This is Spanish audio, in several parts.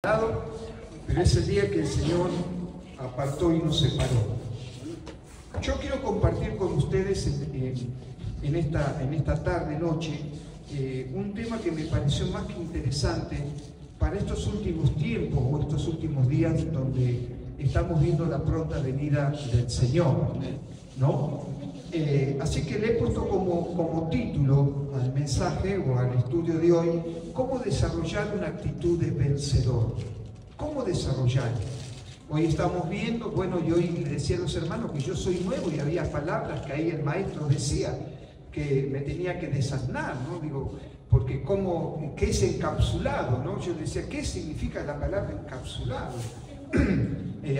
Pero es el día que el Señor apartó y nos separó. Yo quiero compartir con ustedes en esta tarde, noche, un tema que me pareció más que interesante para estos últimos tiempos o estos últimos días donde estamos viendo la pronta venida del Señor, ¿no? Así que le he puesto como título al mensaje o al estudio de hoy: ¿cómo desarrollar una actitud de vencedor? ¿Cómo desarrollar? Hoy estamos viendo, bueno, yo le decía a los hermanos que yo soy nuevo y había palabras que ahí el maestro decía que me tenía que desasnar, ¿no? Digo, porque ¿qué es encapsulado, ¿no? Yo decía, ¿qué significa la palabra encapsulado?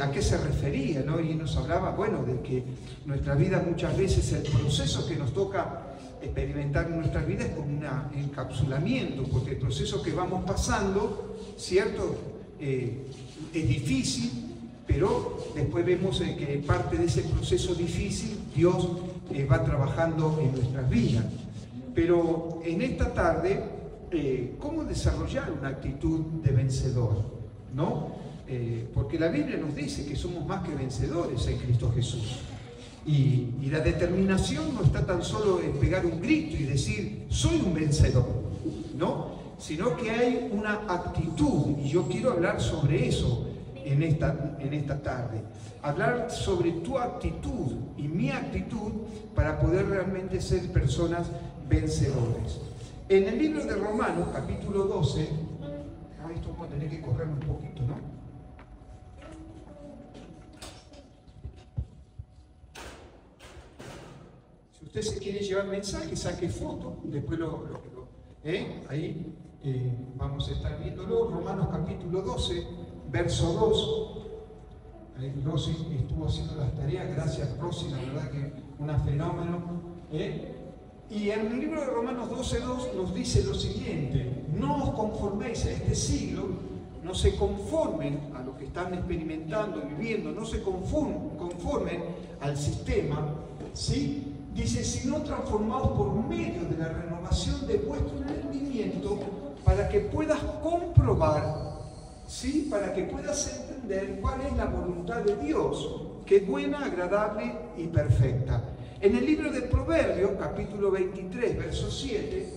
¿A qué se refería, ¿no? Y nos hablaba, bueno, de que nuestra vida muchas veces, el proceso que nos toca experimentar en nuestras vidas es como un encapsulamiento, porque el proceso que vamos pasando, ¿cierto? Es difícil, pero después vemos que parte de ese proceso difícil Dios va trabajando en nuestras vidas. Pero en esta tarde, ¿cómo desarrollar una actitud de vencedor? ¿No? Porque la Biblia nos dice que somos más que vencedores en Cristo Jesús. Y la determinación no está tan solo en pegar un grito y decir, soy un vencedor, ¿no? Sino que hay una actitud, y yo quiero hablar sobre eso en esta tarde. Hablar sobre tu actitud y mi actitud para poder realmente ser personas vencedores. En el libro de Romanos, capítulo 12, esto vamos a tener que correr un poquito, ¿no? Si usted se quiere llevar mensaje, saque foto, después ahí vamos a estar viéndolo. Romanos capítulo 12, verso 2. Ahí Rosy estuvo haciendo las tareas, gracias Rosy, la verdad que un fenómeno. Y en el libro de Romanos 12:2 nos dice lo siguiente: no os conforméis a este siglo, no se conformen a lo que están experimentando, viviendo, no se conformen al sistema, ¿sí? Dice, sino transformados por medio de la renovación de vuestro entendimiento, para que puedas comprobar, ¿sí? Para que puedas entender cuál es la voluntad de Dios, que es buena, agradable y perfecta. En el libro de Proverbios, capítulo 23, verso 7,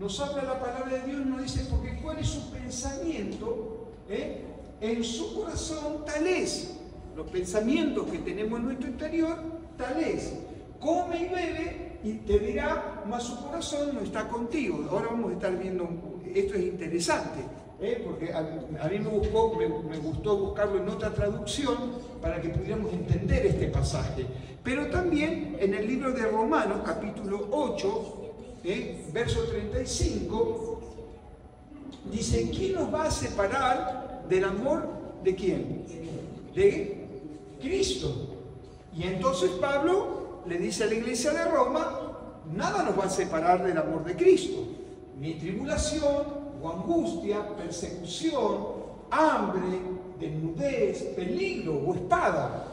nos habla la palabra de Dios y nos dice, porque cuál es su pensamiento, en su corazón tal es. Los pensamientos que tenemos en nuestro interior, tal es. Come y bebe y te dirá, mas su corazón no está contigo. Ahora vamos a estar viendo, esto es interesante, porque a mí me gustó buscarlo en otra traducción para que pudiéramos entender este pasaje. Pero también en el libro de Romanos, capítulo 8, verso 35, dice, ¿quién nos va a separar del amor de quién? De Cristo. Y entonces Pablo le dice a la iglesia de Roma, nada nos va a separar del amor de Cristo, ni tribulación, o angustia, persecución, hambre, desnudez, peligro o espada.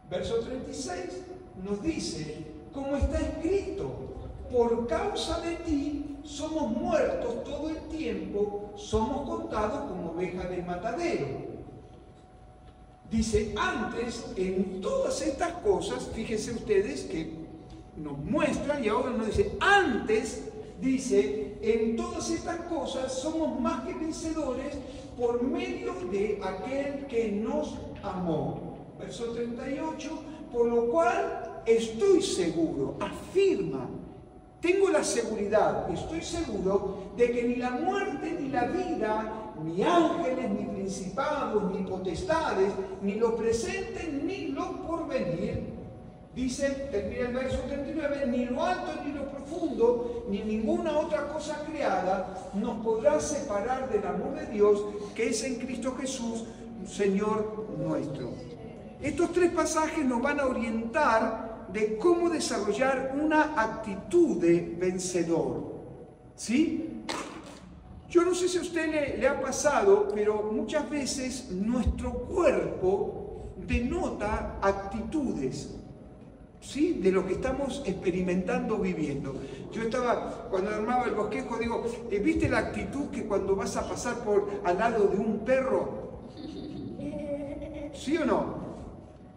Verso 36 nos dice, como está escrito, por causa de ti somos muertos todo el tiempo, somos contados como ovejas de matadero. Dice, antes, en todas estas cosas, fíjense ustedes que nos muestran, y ahora nos dice, antes, dice, en todas estas cosas somos más que vencedores por medio de aquel que nos amó. Verso 38, por lo cual estoy seguro, afirma, tengo la seguridad, estoy seguro de que ni la muerte ni la vida, ni ángeles, ni principados, ni potestades, ni lo presente, ni lo porvenir, dice, termina el verso 39, ni lo alto, ni lo profundo, ni ninguna otra cosa creada nos podrá separar del amor de Dios, que es en Cristo Jesús, Señor nuestro. Estos tres pasajes nos van a orientar de cómo desarrollar una actitud de vencedor, ¿sí? Yo no sé si a usted le ha pasado, pero muchas veces nuestro cuerpo denota actitudes. ¿sí? De lo que estamos experimentando, viviendo. Yo estaba, cuando armaba el bosquejo, digo, ¿viste la actitud que cuando vas a pasar al lado de un perro? ¿Sí o no?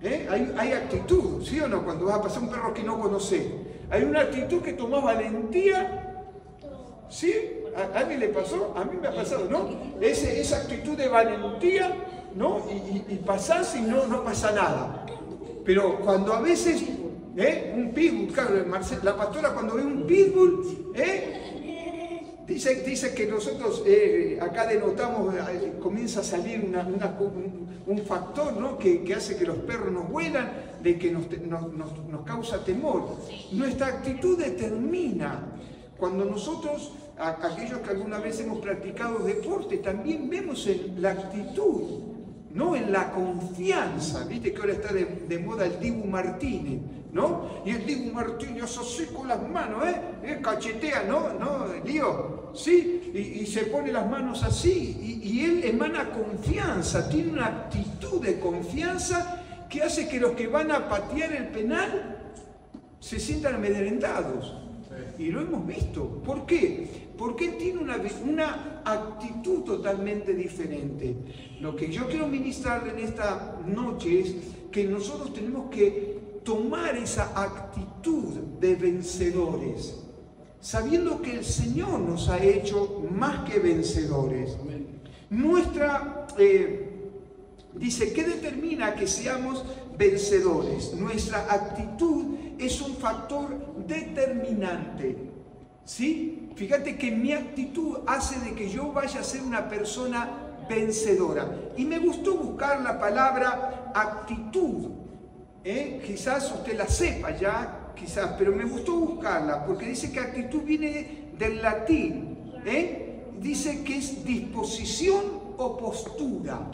Hay actitud, ¿sí o no? Cuando vas a pasar un perro que no conoces. Hay una actitud que tomás valentía, ¿sí? ¿A alguien le pasó? A mí me ha pasado, ¿no? Esa actitud de valentía, ¿no? Y pasás y no pasa nada. Pero cuando a veces, un pitbull, claro, la pastora cuando ve un pitbull, dice que nosotros acá denotamos, comienza a salir un factor, ¿no? que hace que los perros nos huelan, de que nos causa temor. Nuestra actitud determina. Cuando nosotros, aquellos que alguna vez hemos practicado deporte, también vemos en la actitud, no en la confianza. Viste que ahora está de moda el Dibu Martínez, ¿no? Y el Dibu Martínez así con las manos, cachetea, ¿no? Lío, ¿sí? Y se pone las manos así, y él emana confianza, tiene una actitud de confianza que hace que los que van a patear el penal se sientan amedrentados. Y lo hemos visto. ¿Por qué? Porque él tiene una actitud totalmente diferente. Lo que yo quiero ministrarle en esta noche es que nosotros tenemos que tomar esa actitud de vencedores, sabiendo que el Señor nos ha hecho más que vencedores. Dice, ¿qué determina que seamos vencedores? Nuestra actitud es un factor determinante, ¿sí? Fíjate que mi actitud hace de que yo vaya a ser una persona vencedora. Y me gustó buscar la palabra actitud. Quizás usted la sepa ya, quizás, pero me gustó buscarla, porque dice que actitud viene del latín. Dice que es disposición o postura.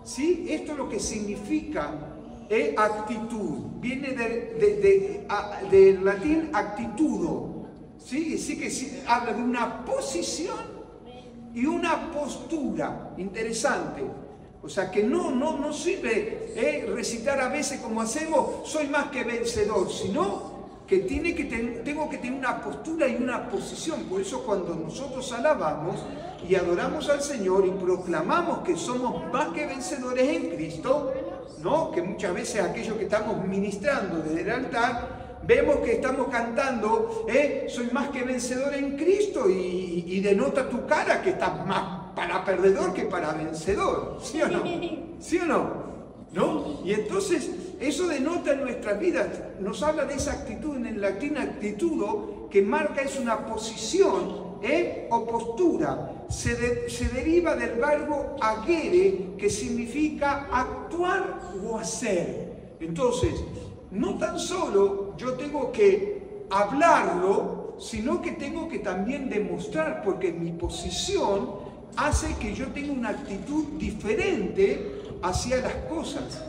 ¿Sí? Esto es lo que significa actitud. Viene del latín actitudo. ¿Sí? Así que habla de una posición y una postura. Interesante. O sea que no sirve recitar a veces como hacemos, soy más que vencedor, sino que tengo que tener una postura y una posición. Por eso cuando nosotros alabamos y adoramos al Señor y proclamamos que somos más que vencedores en Cristo, ¿no? Que muchas veces aquellos que estamos ministrando desde el altar, vemos que estamos cantando, soy más que vencedor en Cristo, y denota tu cara que estás más para perdedor que para vencedor, ¿sí o no? ¿Sí o no? ¿No? Y entonces eso denota en nuestras vidas, nos habla de esa actitud, en el latín actitudo, que marca es una posición o postura. Se deriva del verbo agere, que significa actuar o hacer. Entonces, no tan solo yo tengo que hablarlo, sino que tengo que también demostrar, porque mi posición hace que yo tenga una actitud diferente hacia las cosas,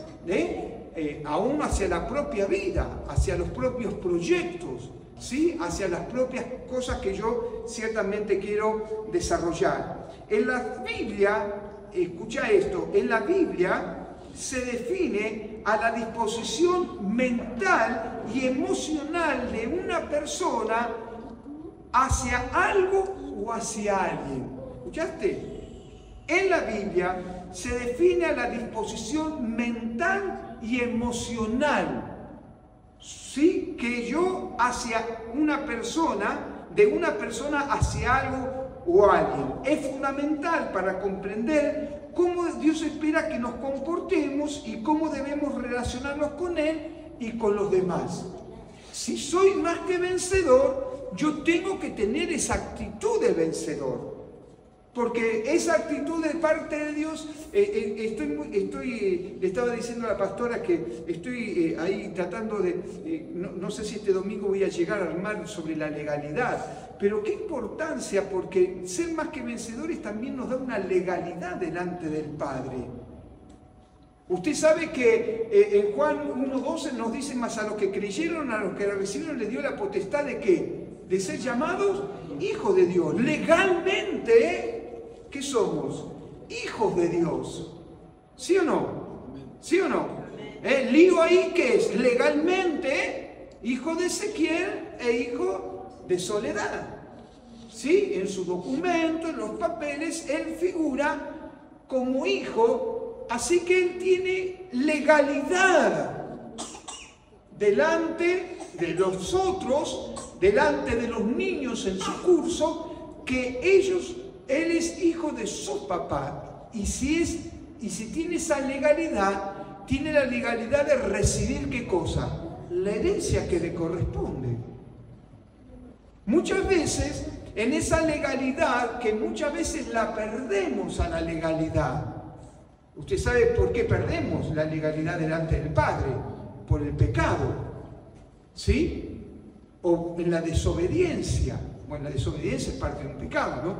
aún hacia la propia vida, hacia los propios proyectos, ¿sí? Hacia las propias cosas que yo ciertamente quiero desarrollar. En la Biblia, escucha esto, en la Biblia se define a la disposición mental y emocional de una persona hacia algo o hacia alguien. ¿Escuchaste? En la Biblia se define a la disposición mental y emocional, ¿sí? Que yo hacia una persona, de una persona hacia algo o alguien. Es fundamental para comprender cómo Dios espera que nos comportemos y cómo debemos relacionarnos con Él y con los demás. Si soy más que vencedor, yo tengo que tener esa actitud de vencedor. Porque esa actitud de parte de Dios, le estaba diciendo a la pastora que estoy ahí tratando de, no sé si este domingo voy a llegar a armar sobre la legalidad, pero qué importancia, porque ser más que vencedores también nos da una legalidad delante del Padre. Usted sabe que en Juan 1:12 nos dice, más a los que creyeron, a los que la recibieron, les dio la potestad de ¿qué? De ser llamados hijos de Dios. Legalmente, ¿qué somos? Hijos de Dios. ¿Sí o no? ¿Sí o no? ¿Lío ahí qué es? Legalmente hijo de Ezequiel e hijo de Soledad. ¿Sí? En su documento, en los papeles, él figura como hijo, así que él tiene legalidad delante de los otros, delante de los niños en su curso, que él es hijo de su papá. Y si tiene esa legalidad, tiene la legalidad de recibir ¿qué cosa? La herencia que le corresponde. Muchas veces, en esa legalidad, que muchas veces la perdemos a la legalidad. Usted sabe por qué perdemos la legalidad delante del Padre, por el pecado, ¿sí? O en la desobediencia. Bueno, la desobediencia es parte de un pecado, ¿no?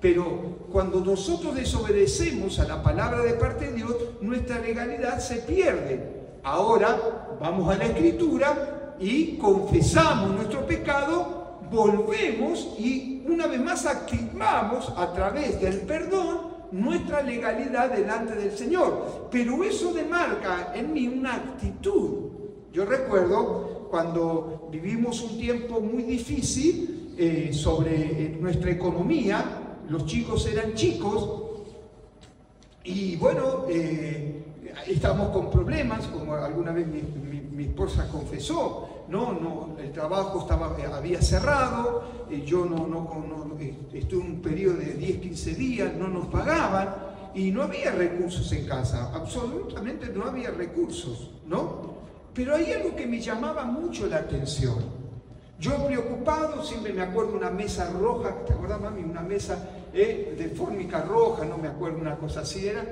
Pero cuando nosotros desobedecemos a la palabra de parte de Dios, nuestra legalidad se pierde. Ahora vamos a la Escritura y confesamos nuestro pecado, volvemos y una vez más activamos a través del perdón nuestra legalidad delante del Señor. Pero eso demarca en mí una actitud. Yo recuerdo cuando vivimos un tiempo muy difícil sobre nuestra economía, los chicos eran chicos y bueno, estábamos con problemas, como alguna vez mi esposa confesó, el trabajo había cerrado, yo estuve en un periodo de 10, 15 días, no nos pagaban y no había recursos en casa, absolutamente no había recursos, ¿no? Pero hay algo que me llamaba mucho la atención. Yo preocupado, siempre me acuerdo una mesa roja, ¿te acuerdas, mami? Una mesa de fórmica roja, no me acuerdo, una cosa así era.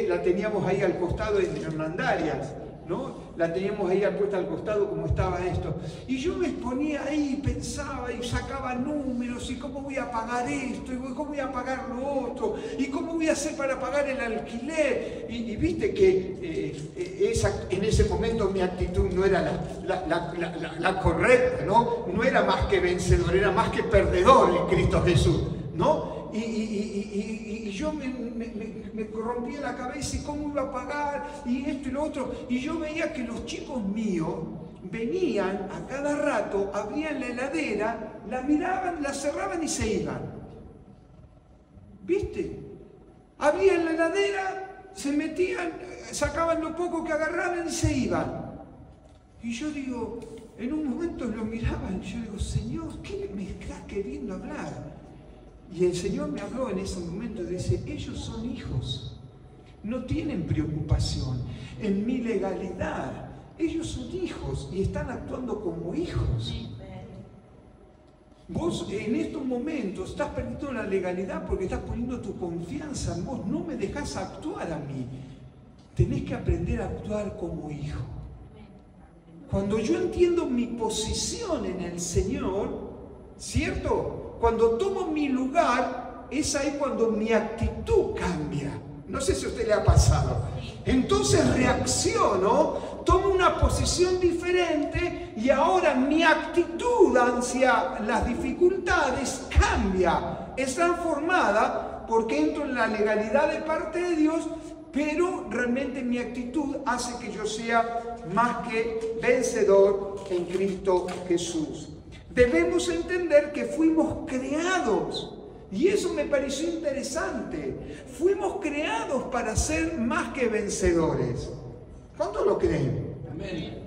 La teníamos ahí al costado en Hernandarias, ¿no? La teníamos ahí puesta al costado como estaba esto. Y yo me ponía ahí, pensaba y sacaba números, y cómo voy a pagar esto, y cómo voy a pagar lo otro, y cómo voy a hacer para pagar el alquiler. Y viste que en ese momento mi actitud no era la correcta, ¿no? No era más que vencedor, era más que perdedor en Cristo Jesús, ¿no? Y yo me rompía la cabeza y cómo iba a pagar y esto y lo otro. Y yo veía que los chicos míos venían a cada rato, abrían la heladera, la miraban, la cerraban y se iban. ¿Viste? Abrían la heladera, se metían, sacaban lo poco que agarraban y se iban. Y yo digo, en un momento lo miraban y yo digo, Señor, ¿qué me estás queriendo hablar? Y el Señor me habló en ese momento y dice, ellos son hijos, no tienen preocupación en mi legalidad, ellos son hijos y están actuando como hijos. Vos en estos momentos estás perdiendo la legalidad porque estás poniendo tu confianza en vos, no me dejás actuar a mí, tenés que aprender a actuar como hijo. Cuando yo entiendo mi posición en el Señor, ¿cierto? Cuando tomo mi lugar, es ahí cuando mi actitud cambia. No sé si a usted le ha pasado. Entonces reacciono, tomo una posición diferente y ahora mi actitud hacia las dificultades cambia. Es transformada porque entro en la legalidad de parte de Dios, pero realmente mi actitud hace que yo sea más que vencedor en Cristo Jesús. Debemos entender que fuimos creados, y eso me pareció interesante, fuimos creados para ser más que vencedores. ¿Cuántos lo creen? Amén.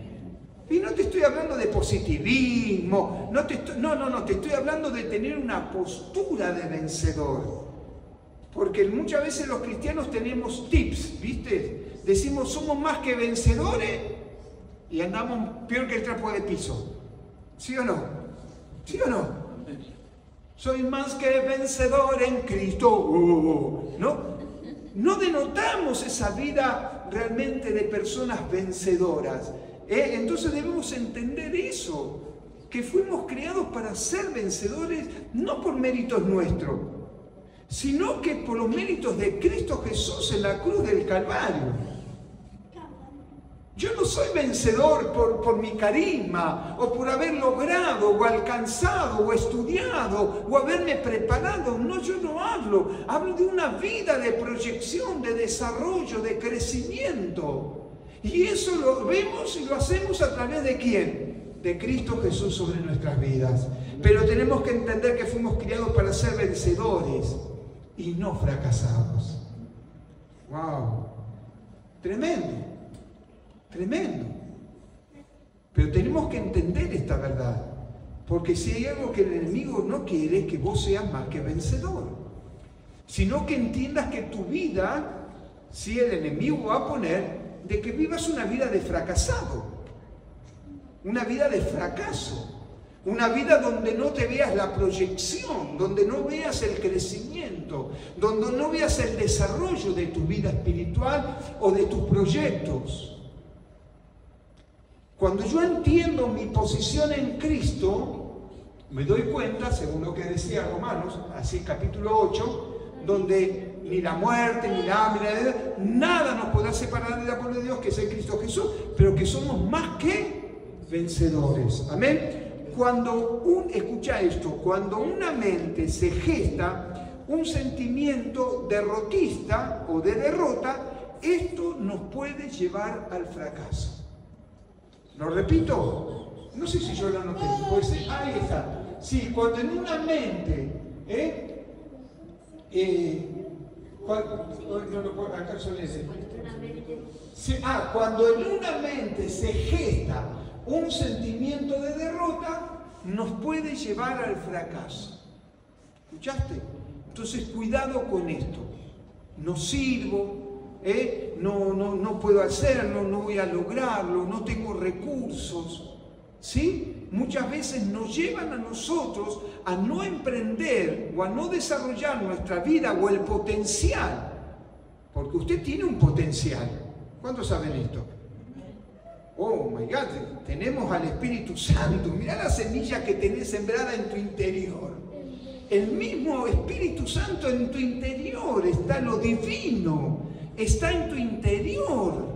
Y no te estoy hablando de positivismo, te estoy hablando de tener una postura de vencedor. Porque muchas veces los cristianos tenemos tips, ¿viste? Decimos somos más que vencedores y andamos peor que el trapo de piso. ¿Sí o no? ¿Sí o no? Soy más que vencedor en Cristo. No denotamos esa vida realmente de personas vencedoras. Entonces debemos entender eso, que fuimos creados para ser vencedores no por méritos nuestros, sino que por los méritos de Cristo Jesús en la cruz del Calvario. Yo no soy vencedor por mi carisma, o por haber logrado, o alcanzado, o estudiado, o haberme preparado. No, yo no hablo. Hablo de una vida de proyección, de desarrollo, de crecimiento. Y eso lo vemos y lo hacemos a través de ¿quién? de Cristo Jesús sobre nuestras vidas. Pero tenemos que entender que fuimos criados para ser vencedores y no fracasados. ¡Wow! Tremendo, tremendo. Pero tenemos que entender esta verdad, porque si hay algo que el enemigo no quiere, es que vos seas más que vencedor, sino que entiendas que tu vida, si el enemigo va a poner, de que vivas una vida de fracasado, una vida de fracaso, una vida donde no te veas la proyección, donde no veas el crecimiento, donde no veas el desarrollo de tu vida espiritual o de tus proyectos. Cuando yo entiendo mi posición en Cristo, me doy cuenta, según lo que decía Romanos, así capítulo 8, donde ni la muerte, ni la hambre, nada nos podrá separar del amor de Dios, que es en Cristo Jesús, pero que somos más que vencedores. Amén. Escucha esto, cuando una mente se gesta un sentimiento derrotista o de derrota, esto nos puede llevar al fracaso. ¿Lo repito? No sé si yo lo noté. Pues, ahí está. Sí, cuando en una mente, cuando en una mente se gesta un sentimiento de derrota, nos puede llevar al fracaso. ¿Escuchaste? Entonces, cuidado con esto. No sirvo, no puedo hacerlo, no voy a lograrlo, no tengo recursos. ¿Sí? Muchas veces nos llevan a nosotros a no emprender o a no desarrollar nuestra vida o el potencial. Porque usted tiene un potencial. ¿Cuántos saben esto? Oh my God, tenemos al Espíritu Santo. Mirá la semilla que tenés sembrada en tu interior. El mismo Espíritu Santo en tu interior está, lo divino está en tu interior.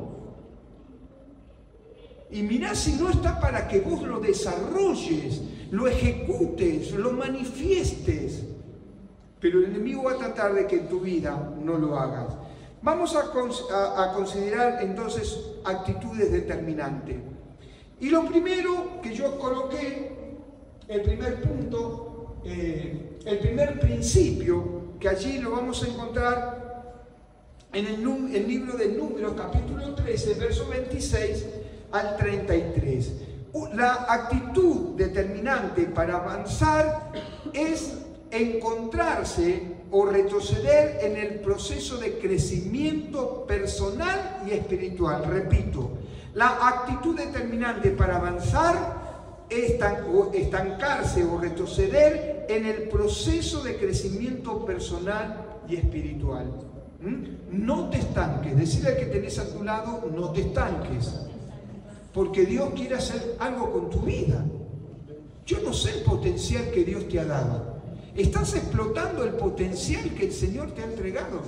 Y mirá si no está para que vos lo desarrolles, lo ejecutes, lo manifiestes. Pero el enemigo va a tratar de que en tu vida no lo hagas. Vamos a considerar entonces actitudes determinantes. Y lo primero que yo coloqué, el primer punto, el primer principio, que allí lo vamos a encontrar en el libro de Números, capítulo 13, verso 26 al 33. La actitud determinante para avanzar es encontrarse o retroceder en el proceso de crecimiento personal y espiritual. Repito, la actitud determinante para avanzar es estancarse o retroceder en el proceso de crecimiento personal y espiritual. No te estanques. Decirle al que tenés a tu lado, no te estanques, porque Dios quiere hacer algo con tu vida. Yo no sé el potencial que Dios te ha dado. ¿Estás explotando el potencial que el Señor te ha entregado?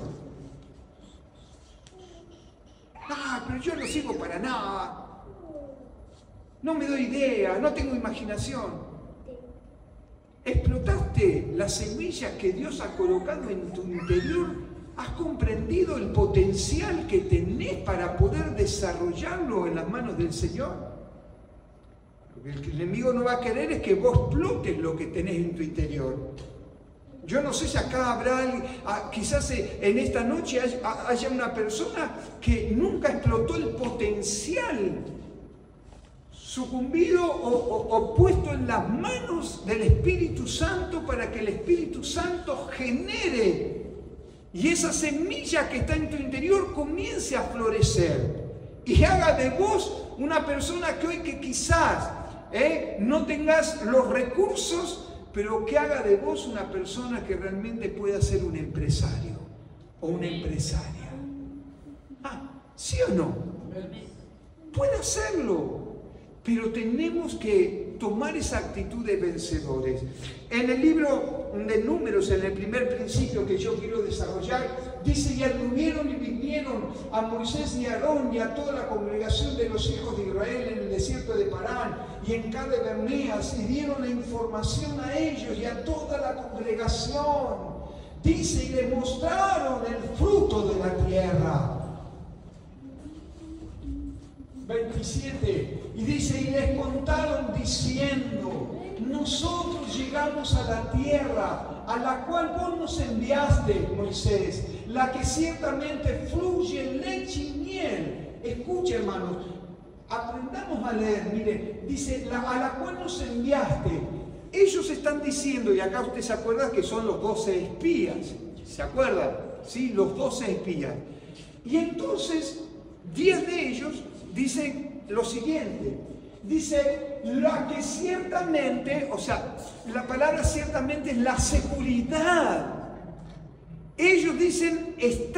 Pero yo no sirvo para nada. No me doy idea, no tengo imaginación. ¿Explotaste la semilla que Dios ha colocado en tu interior? ¿Has comprendido el potencial que tenés para poder desarrollarlo en las manos del Señor? Lo que el enemigo no va a querer es que vos explotes lo que tenés en tu interior. Yo no sé si acá habrá alguien, quizás en esta noche haya una persona que nunca explotó el potencial, sucumbido o puesto en las manos del Espíritu Santo para que el Espíritu Santo genere y esa semilla que está en tu interior comience a florecer y haga de vos una persona que hoy que quizás no tengas los recursos, pero que haga de vos una persona que realmente pueda ser un empresario o una empresaria. ¿Sí o no? Puede hacerlo, pero tenemos que tomar esa actitud de vencedores. En el libro de Números, en el primer principio que yo quiero desarrollar, dice: y anduvieron y vinieron a Moisés y a Aarón y a toda la congregación de los hijos de Israel en el desierto de Parán y en Cades Barneas, y dieron la información a ellos y a toda la congregación. Dice: y le mostraron el fruto de la tierra. 27. Y dice, y les contaron diciendo, nosotros llegamos a la tierra a la cual vos nos enviaste, Moisés, la que ciertamente fluye leche y miel. Escuche, hermanos, aprendamos a leer. Mire, dice, a la cual nos enviaste. Ellos están diciendo, y acá usted se acuerda que son los 12 espías. ¿Se acuerdan? Sí, los 12 espías. Y entonces, 10 de ellos dicen lo siguiente. Dice, la que ciertamente, o sea, la palabra ciertamente es la seguridad. Ellos dicen, es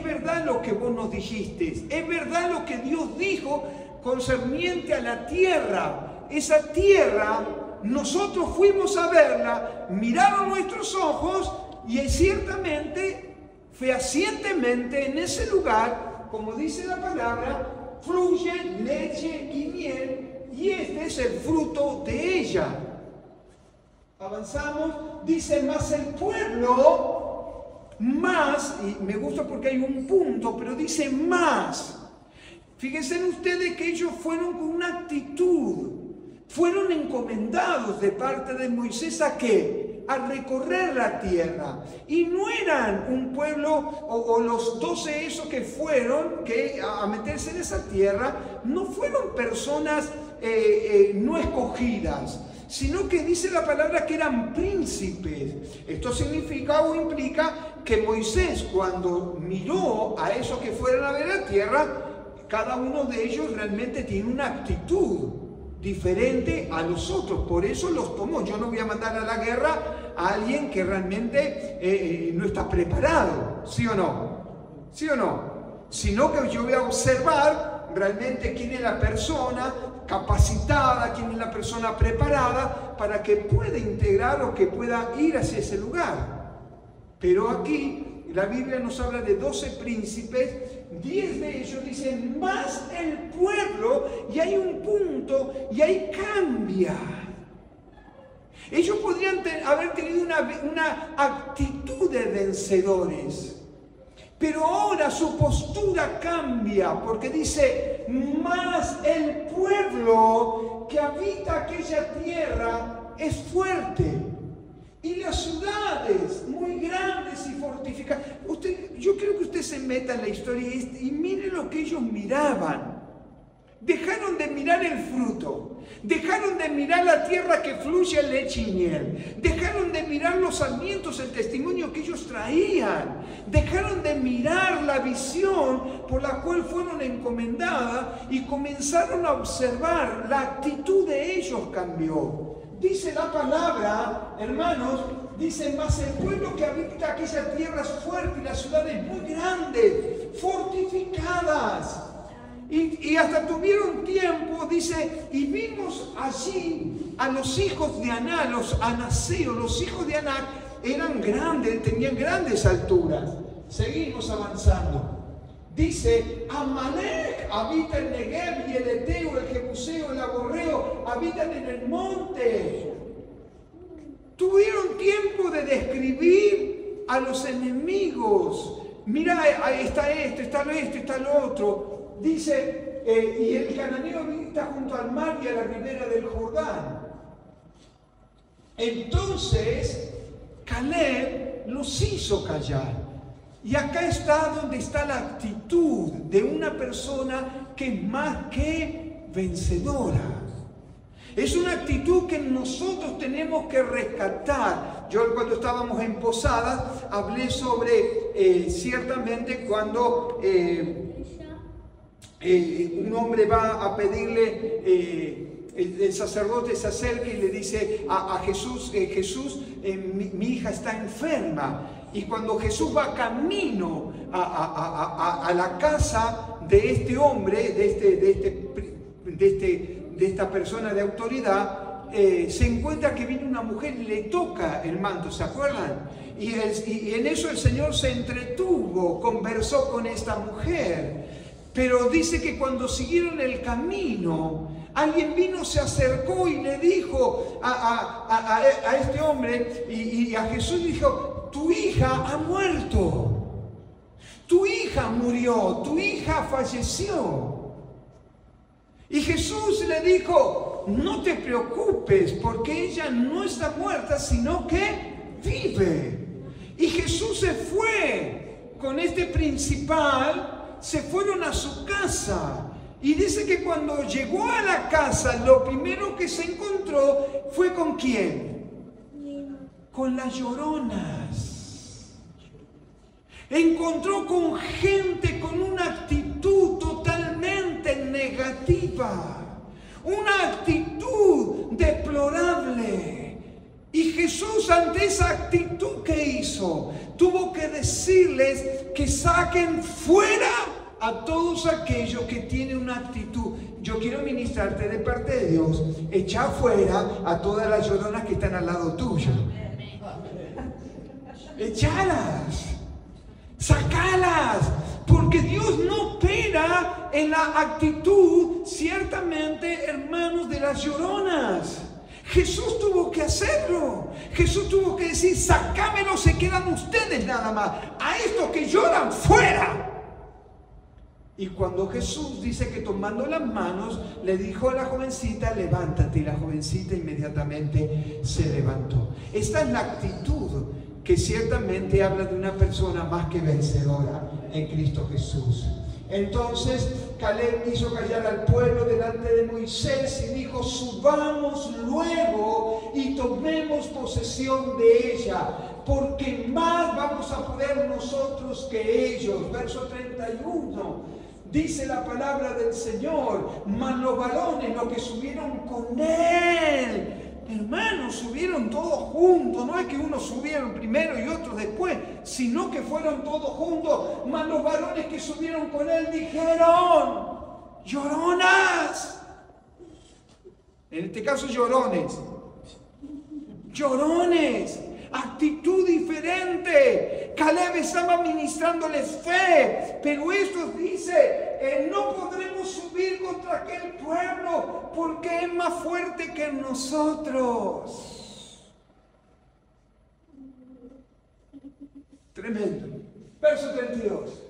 verdad lo que vos nos dijiste, es verdad lo que Dios dijo concerniente a la tierra. Esa tierra, nosotros fuimos a verla, miraron nuestros ojos y ciertamente, fehacientemente en ese lugar, como dice la palabra, fluye leche y miel, y este es el fruto de ella. Avanzamos, dice, más el pueblo, más, y me gusta porque hay un punto, pero dice más. Fíjense ustedes que ellos fueron con una actitud, fueron encomendados de parte de Moisés ¿a qué? A recorrer la tierra. Y no eran un pueblo, o los 12 esos que fueron a meterse en esa tierra, no fueron personas no escogidas, sino que dice la palabra que eran príncipes. Esto significa o implica que Moisés, cuando miró a esos que fueron a ver la tierra, cada uno de ellos realmente tiene una actitud diferente a los otros, por eso los tomó. Yo no voy a mandar a la guerra a alguien que realmente no está preparado, ¿sí o no? ¿Sí o no? Sino que yo voy a observar realmente quién es la persona capacitada, quién es la persona preparada para que pueda integrar o que pueda ir hacia ese lugar. Pero aquí la Biblia nos habla de 12 príncipes, 10 de ellos dicen más el pueblo, y hay un punto, y ahí cambia. Ellos podrían haber tenido una actitud de vencedores, pero ahora su postura cambia, porque dice, más el pueblo que habita aquella tierra es fuerte. Y las ciudades muy grandes y fortificadas. Yo creo que usted se meta en la historia y mire lo que ellos miraban. Dejaron de mirar el fruto, dejaron de mirar la tierra que fluye leche y miel, dejaron de mirar los sarmientos, el testimonio que ellos traían, dejaron de mirar la visión por la cual fueron encomendadas y comenzaron a observar. La actitud de ellos cambió. Dice la palabra, hermanos, dice, más el pueblo que habita aquella tierra es fuerte y las ciudades muy grandes, fortificadas. Y hasta tuvieron tiempo, dice, y vimos allí a los hijos de Aná, los anaseos. Los hijos de Aná eran grandes, tenían grandes alturas. Seguimos avanzando. Dice, Amalek habita en Negev, y el Eteo, el Jebuseo, el Amorreo habitan en el monte. Tuvieron tiempo de describir a los enemigos. Mira, ahí está esto, está lo otro. Dice, y el cananeo habita junto al mar y a la ribera del Jordán. Entonces, Caleb los hizo callar. Y acá está donde está la actitud de una persona que es más que vencedora. Es una actitud que nosotros tenemos que rescatar. Yo cuando estábamos en Posadas hablé sobre, ciertamente cuando un hombre va a pedirle, el sacerdote se acerca y le dice a Jesús, mi hija está enferma. Y cuando Jesús va camino a la casa de este hombre, de esta persona de autoridad, se encuentra que viene una mujer y le toca el manto, ¿se acuerdan? Y en eso el Señor se entretuvo, conversó con esta mujer. Pero dice que cuando siguieron el camino, alguien vino, se acercó y le dijo a este hombre y a Jesús, dijo, tu hija ha muerto, tu hija murió, tu hija falleció. Y Jesús le dijo, no te preocupes, porque ella no está muerta, sino que vive. Y Jesús se fue con este principal, se fueron a su casa. Y dice que cuando llegó a la casa, lo primero que se encontró fue ¿con quién? Con las lloronas. Encontró con gente con una actitud totalmente negativa, una actitud deplorable. Y Jesús, ante esa actitud, ¿qué hizo? Tuvo que decirles que saquen fuera a todos aquellos que tienen una actitud. Yo quiero ministrarte de parte de Dios. Echa fuera a todas las lloronas que están al lado tuyo. Echalas. Sacalas, porque Dios no opera en la actitud, ciertamente, hermanos, de las lloronas. Jesús tuvo que hacerlo. Jesús tuvo que decir, sacámelo, se quedan ustedes nada más. A estos que lloran, fuera. Y cuando Jesús dice que tomando las manos, le dijo a la jovencita, levántate, y la jovencita inmediatamente se levantó. Esta es la actitud que ciertamente habla de una persona más que vencedora en Cristo Jesús. Entonces Caleb hizo callar al pueblo delante de Moisés y dijo, subamos luego y tomemos posesión de ella, porque más vamos a poder nosotros que ellos. Verso 31, dice la palabra del Señor, mas los varones, los que subieron con él, hermanos, subieron todos juntos. No es que unos subieron primero y otros después, sino que fueron todos juntos. Mas los varones que subieron con él dijeron, lloronas. En este caso, llorones. Llorones. Actitud diferente. Caleb estaba ministrándoles fe, pero estos dice, no podremos subir contra aquel pueblo porque es más fuerte que nosotros. Tremendo. Verso 32.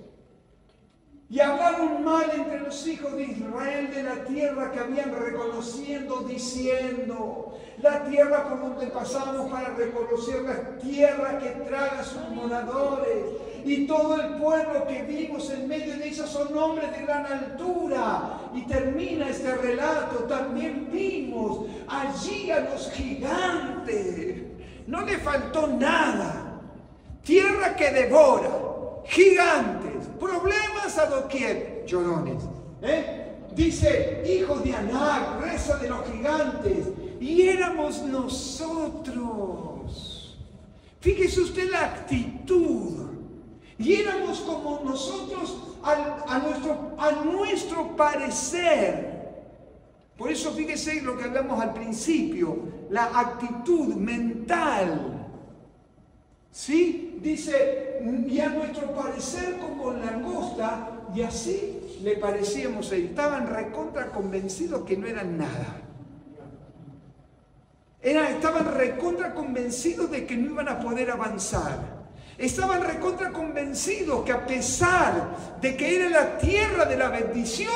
Y hablaron mal entre los hijos de Israel de la tierra que habían reconociendo, diciendo, la tierra por donde pasamos para reconocer la tierra que traga a sus moradores, y todo el pueblo que vimos en medio de ella son hombres de gran altura. Y termina este relato, también vimos allí a los gigantes, no le faltó nada, tierra que devora, gigantes, problemas a doquier, llorones. Dice, hijos de Anac, reza de los gigantes, y éramos nosotros. Fíjese usted la actitud. Y éramos como nosotros a nuestro parecer. Por eso fíjese lo que hablamos al principio, la actitud mental. ¿Sí? Dice, y a nuestro parecer como langosta, y así le parecíamos, estaban recontra convencidos que no eran nada. Estaban recontra convencidos de que no iban a poder avanzar. Estaban recontra convencidos que a pesar de que era la tierra de la bendición,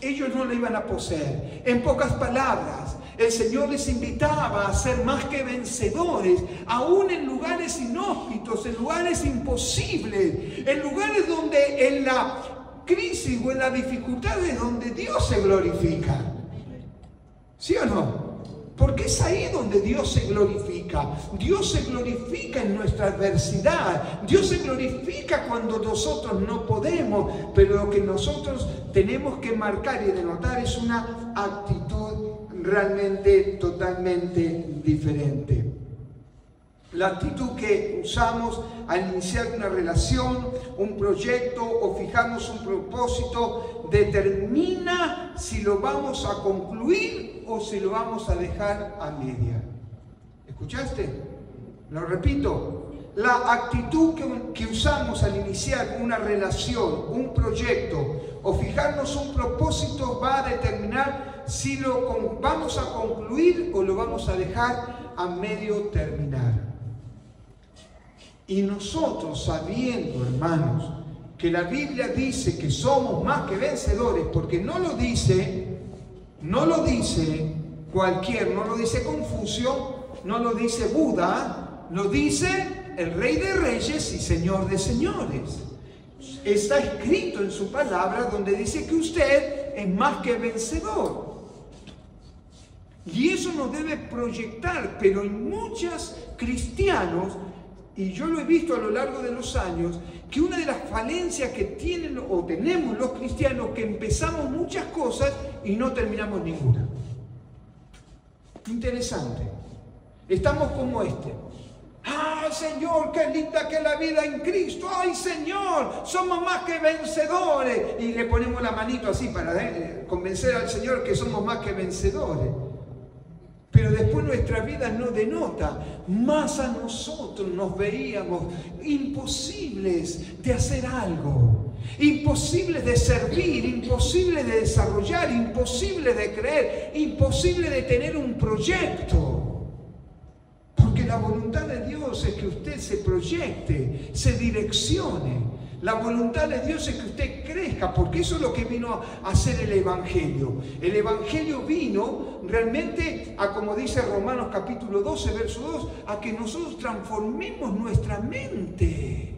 ellos no la iban a poseer. En pocas palabras, el Señor les invitaba a ser más que vencedores, aún en lugares inhóspitos, en lugares imposibles, en lugares donde en la crisis o en la dificultad es donde Dios se glorifica. ¿Sí o no? Porque es ahí donde Dios se glorifica. Dios se glorifica en nuestra adversidad. Dios se glorifica cuando nosotros no podemos. Pero lo que nosotros tenemos que marcar y denotar es una actitud realmente totalmente diferente. La actitud que usamos al iniciar una relación, un proyecto o fijarnos un propósito determina si lo vamos a concluir o si lo vamos a dejar a media. ¿Escuchaste? Lo repito. La actitud que usamos al iniciar una relación, un proyecto o fijarnos un propósito va a determinar si lo vamos a concluir o lo vamos a dejar a medio terminar. Y nosotros, sabiendo, hermanos, que la Biblia dice que somos más que vencedores, porque no lo dice No lo dice no lo dice Confucio, no lo dice Buda, lo dice el Rey de Reyes y Señor de Señores. Está escrito en su palabra donde dice que usted es más que vencedor. Y eso nos debe proyectar, pero en muchos cristianos, y yo lo he visto a lo largo de los años, que una de las falencias que tienen o tenemos los cristianos, que empezamos muchas cosas y no terminamos ninguna. Interesante. Estamos como este. ¡Ay, Señor, qué linda que es la vida en Cristo! ¡Ay, Señor, somos más que vencedores! Y le ponemos la manito así para convencer al Señor que somos más que vencedores. Pero después nuestra vida no denota. Más a nosotros nos veíamos imposibles de hacer algo, imposibles de servir, imposibles de desarrollar, imposibles de creer, imposible de tener un proyecto. Porque la voluntad de Dios es que usted se proyecte, se direccione. La voluntad de Dios es que usted crezca, porque eso es lo que vino a hacer el Evangelio. El Evangelio vino realmente a, como dice Romanos capítulo 12, verso 2, a que nosotros transformemos nuestra mente.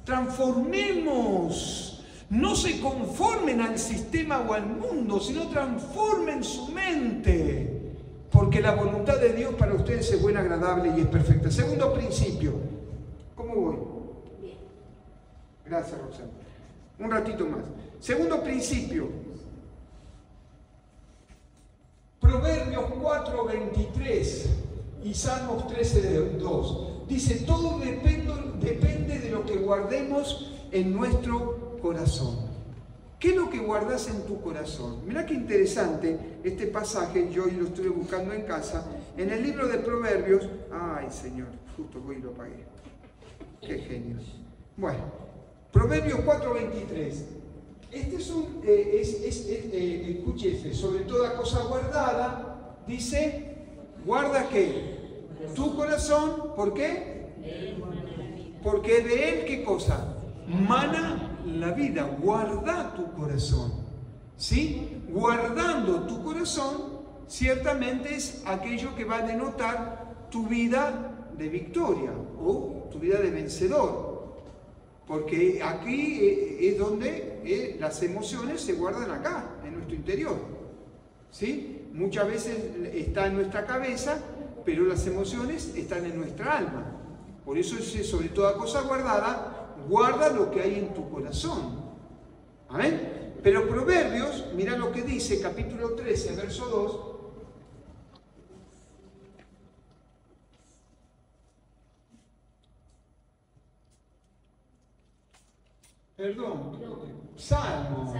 Transformemos. No se conformen al sistema o al mundo, sino transformen su mente. Porque la voluntad de Dios para ustedes es buena, agradable y es perfecta. Segundo principio. ¿Cómo voy? Gracias, Roxana. Un ratito más. Segundo principio. Proverbios 4:23 y Salmos 13:2. Dice, todo depende de lo que guardemos en nuestro corazón. ¿Qué es lo que guardas en tu corazón? Mirá qué interesante este pasaje, yo hoy lo estuve buscando en casa, en el libro de Proverbios. Ay, Señor, justo voy y lo pagué. Qué genio. Bueno. Proverbios 4:23. Este es un, escuche, sobre toda cosa guardada, dice, ¿guarda qué? Tu corazón, ¿por qué? Porque de él, ¿qué cosa? Mana la vida, guarda tu corazón, ¿sí? Guardando tu corazón, ciertamente es aquello que va a denotar tu vida de victoria o tu vida de vencedor. Porque aquí es donde las emociones se guardan acá, en nuestro interior. ¿Sí? Muchas veces está en nuestra cabeza, pero las emociones están en nuestra alma. Por eso es sobre toda cosa guardada, guarda lo que hay en tu corazón. ¿Amén? Pero Proverbios, mira lo que dice, capítulo 13, verso 2. Perdón, Salmo.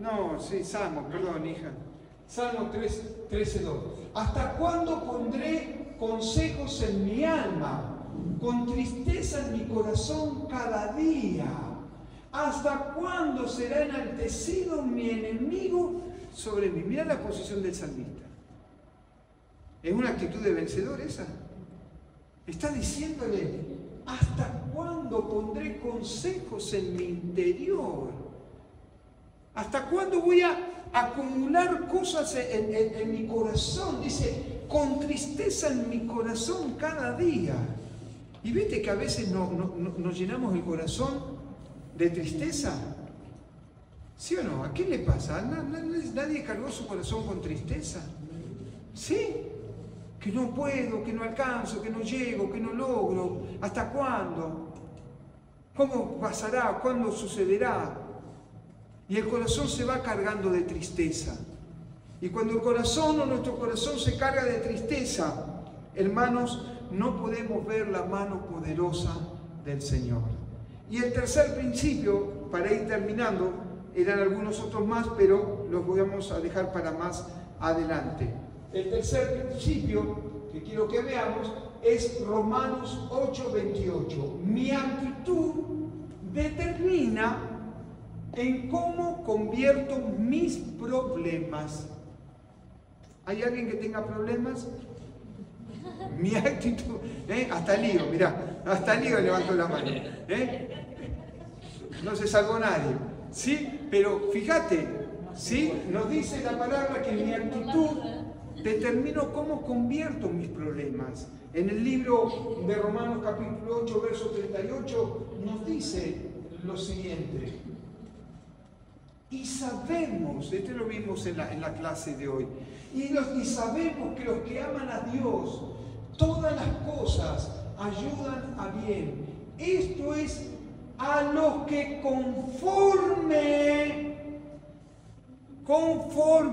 No, sí, Salmo, perdón, hija. Salmo 13:2. ¿Hasta cuándo pondré consejos en mi alma, con tristeza en mi corazón cada día? ¿Hasta cuándo será enaltecido mi enemigo sobre mí? Mira la posición del salmista. ¿Es una actitud de vencedor esa? Está diciéndole, ¿hasta cuándo pondré consejos en mi interior? ¿Hasta cuándo voy a acumular cosas en mi corazón? Dice, con tristeza en mi corazón cada día. Y viste que a veces nos llenamos el corazón de tristeza. ¿Sí o no? ¿A quién le pasa? ¿Nadie cargó su corazón con tristeza? ¿Sí? Que no puedo, que no alcanzo, que no llego, que no logro. ¿Hasta cuándo? ¿Cómo pasará? ¿Cuándo sucederá? Y el corazón se va cargando de tristeza. Y cuando el corazón o nuestro corazón se carga de tristeza, hermanos, no podemos ver la mano poderosa del Señor. Y el tercer principio, para ir terminando, eran algunos otros más, pero los vamos a dejar para más adelante. El tercer principio que quiero que veamos es Romanos 8:28. Mi actitud determina en cómo convierto mis problemas. ¿Hay alguien que tenga problemas? Mi actitud, hasta Lío, mirá, hasta Lío levantó la mano. No se salvó nadie, ¿sí? Pero fíjate, ¿Sí? Nos dice la palabra que mi actitud determino cómo convierto mis problemas. En el libro de Romanos capítulo 8, verso 38, nos dice lo siguiente. Y sabemos, esto lo vimos en la clase de hoy, y sabemos que los que aman a Dios, todas las cosas ayudan a bien. Esto es a los que conforme,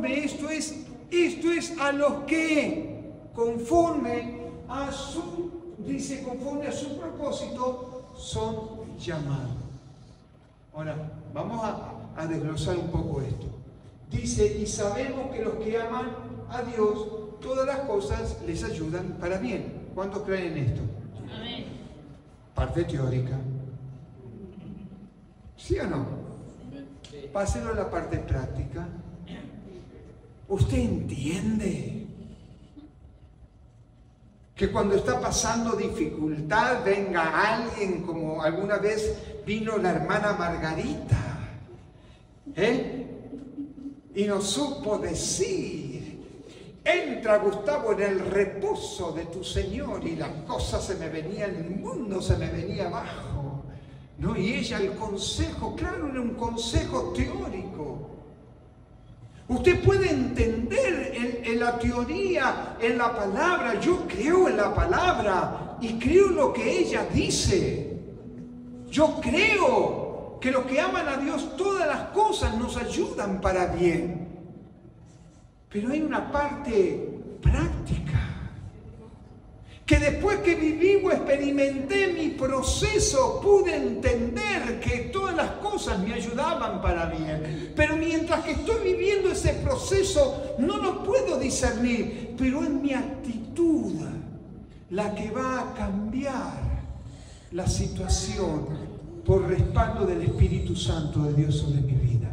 esto es a los que conforme a su propósito son llamados. Ahora, vamos a desglosar un poco esto. Dice, y sabemos que los que aman a Dios, todas las cosas les ayudan para bien. ¿Cuántos creen en esto? Amén. Parte teórica. ¿Sí o no? Páselo a la parte práctica. ¿Usted entiende que cuando está pasando dificultad venga alguien como alguna vez vino la hermana Margarita, y no supo decir, entra Gustavo en el reposo de tu Señor, y las cosas se me venían, el mundo se me venía abajo, ¿no? Y ella el consejo, claro, era un consejo teórico. Usted puede entender en la teoría, en la palabra. Yo creo en la palabra y creo lo que ella dice. Yo creo que los que aman a Dios, todas las cosas nos ayudan para bien. Pero hay una parte práctica. Que después que viví o experimenté mi proceso, pude entender que todas las cosas me ayudaban para bien. Pero mientras que estoy viviendo ese proceso, no lo puedo discernir. Pero es mi actitud la que va a cambiar la situación por respaldo del Espíritu Santo de Dios sobre mi vida.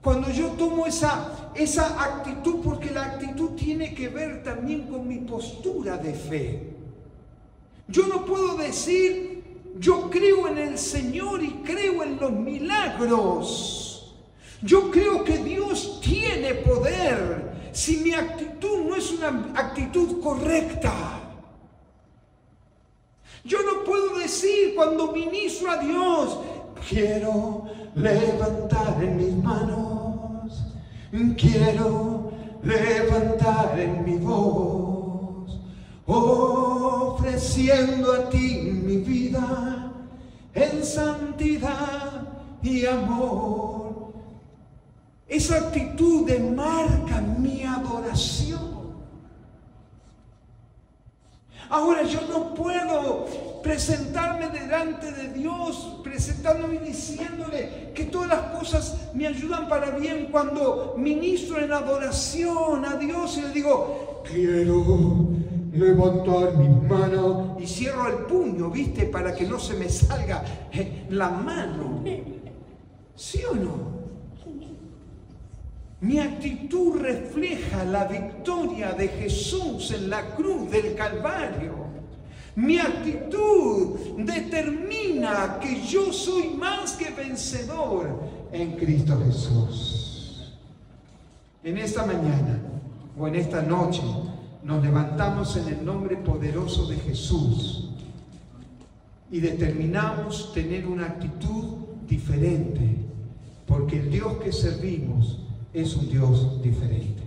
Cuando yo tomo esa actitud, porque la actitud tiene que ver también con mi postura de fe. Yo no puedo decir, yo creo en el Señor y creo en los milagros. Yo creo que Dios tiene poder si mi actitud no es una actitud correcta. Yo no puedo decir cuando ministro a Dios, quiero levantar en mis manos, quiero levantar en mi voz, ofreciendo a ti mi vida en santidad y amor. Esa actitud demarca mi adoración. Ahora yo no puedo presentarme delante de Dios, presentándome y diciéndole que todas las cosas me ayudan para bien cuando ministro en adoración a Dios y le digo, quiero levantar mi mano y cierro el puño, ¿viste? Para que no se me salga la mano. ¿Sí o no? Mi actitud refleja la victoria de Jesús en la cruz del Calvario. Mi actitud determina que yo soy más que vencedor en Cristo Jesús. En esta mañana o en esta noche nos levantamos en el nombre poderoso de Jesús y determinamos tener una actitud diferente, porque el Dios que servimos es un Dios diferente.